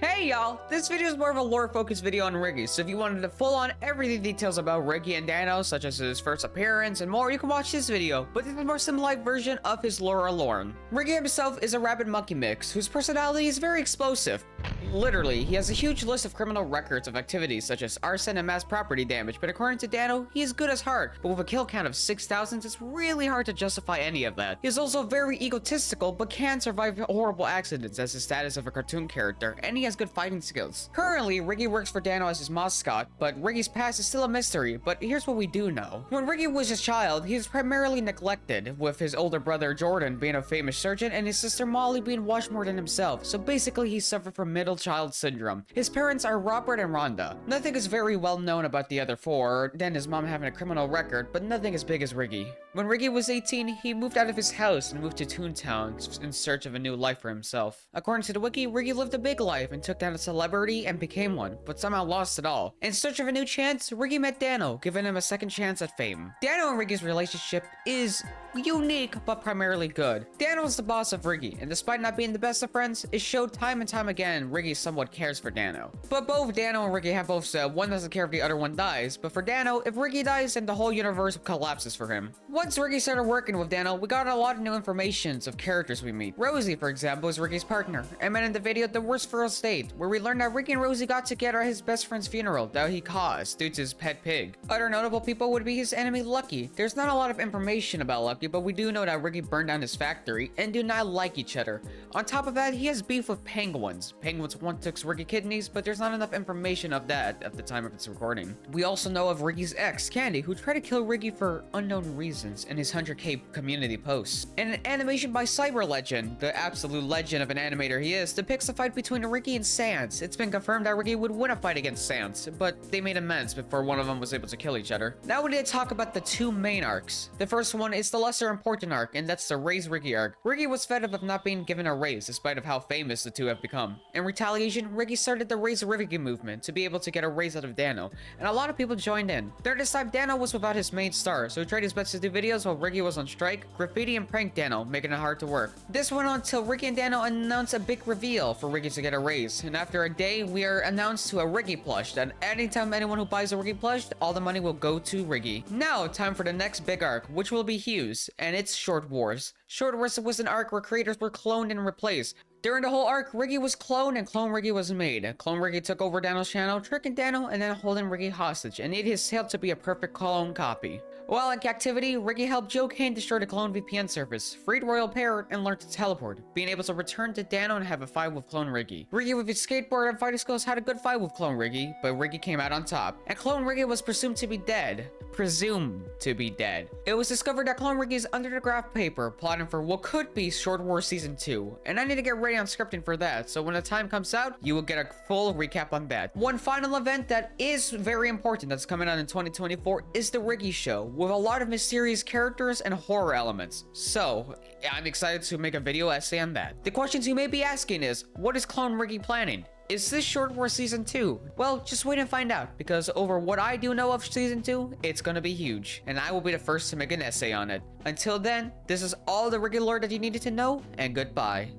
Hey y'all, this video is more of a lore focused video on Riggy, so if you wanted the full on everything details about Riggy and Dano, such as his first appearance and more, you can watch this video, but this is a more simplified version of his lore alone. Riggy himself is a rabid monkey mix, whose personality is very explosive. Literally, he has a huge list of criminal records of activities such as arson and mass property damage, but according to Dano, he is good as heart, but with a kill count of 6,000, it's really hard to justify any of that. He is also very egotistical, but can survive horrible accidents as his status of a cartoon character, and he has good fighting skills. Currently, Riggy works for Dano as his mascot, but Riggy's past is still a mystery, but here's what we do know. When Riggy was a child, he was primarily neglected, with his older brother Jordan being a famous surgeon and his sister Molly being watched more than himself, so basically he suffered from middle child syndrome. His parents are Robert and Rhonda. Nothing is very well known about the other four, then his mom having a criminal record, but nothing as big as Riggy. When Riggy was 18, he moved out of his house and moved to Toontown in search of a new life for himself. According to the wiki, Riggy lived a big life and took down a celebrity and became one, but somehow lost it all. In search of a new chance, Riggy met Dano, giving him a second chance at fame. Dano and Riggy's relationship is unique, but primarily good. Dano is the boss of Riggy, and despite not being the best of friends, it showed time and time again Riggy somewhat cares for Dano. But both Dano and Riggy have both said one doesn't care if the other one dies, but for Dano, if Riggy dies, then the whole universe collapses for him. Once Riggy started working with Dano, we got a lot of new information of characters we meet. Rosie, for example, is Riggy's partner, and met in the video The Worst First Date, where we learned that Riggy and Rosie got together at his best friend's funeral that he caused due to his pet pig. Other notable people would be his enemy Lucky. There's not a lot of information about Lucky, but we do know that Riggy burned down his factory and do not like each other. On top of that, he has beef with penguins. Penguins once took Riggy kidneys, but there's not enough information of that at the time of its recording. We also know of Riggy's ex, Candy, who tried to kill Riggy for unknown reasons in his 100k community posts. And an animation by Cyber Legend, the absolute legend of an animator he is, depicts a fight between Riggy and Sans. It's been confirmed that Riggy would win a fight against Sans, but they made amends before one of them was able to kill each other. Now we need to talk about the two main arcs. The first one is the lesser important arc, and that's the Raise Riggy arc. Riggy was fed up of not being given a raise, despite of how famous the two have become. In retaliation, Riggy started the Raise Riggy movement to be able to get a raise out of Dano, and a lot of people joined in. During this time, Dano was without his main star, so he tried his best to do videos while Riggy was on strike, graffiti and prank Dano, making it hard to work. This went on until Riggy and Dano announced a big reveal for Riggy to get a raise, and after a day, we are announced to a Riggy plush that anytime anyone who buys a Riggy plush, all the money will go to Riggy. Now, time for the next big arc, which will be Hughes, and it's Short Wars. Short Wars was an arc where creators were cloned and replaced. During the whole arc, Riggy was cloned and Clone Riggy was made. Clone Riggy took over Dano's channel, tricking Dano and then holding Riggy hostage, and needed his help to be a perfect clone copy. While in captivity, Riggy helped Joe Kane destroy the clone VPN service, freed Royal Parrot, and learned to teleport, being able to return to Dano and have a fight with Clone Riggy. Riggy with his skateboard and fighting skills had a good fight with Clone Riggy, but Riggy came out on top, and Clone Riggy was presumed to be dead. It was discovered that Clone Riggy is under the graph paper, plotting for what could be Short Wars Season 2, and I need to get ready on scripting for that, so when the time comes out, you will get a full recap on that. One final event that is very important that's coming out in 2024 is the Riggy Show, with a lot of mysterious characters and horror elements. So, I'm excited to make a video essay on that. The questions you may be asking is, what is Clone Riggy planning? Is this Short Wars Season 2? Well, just wait and find out, because over what I do know of Season 2, it's gonna be huge, and I will be the first to make an essay on it. Until then, this is all the Riggy lore that you needed to know, and goodbye.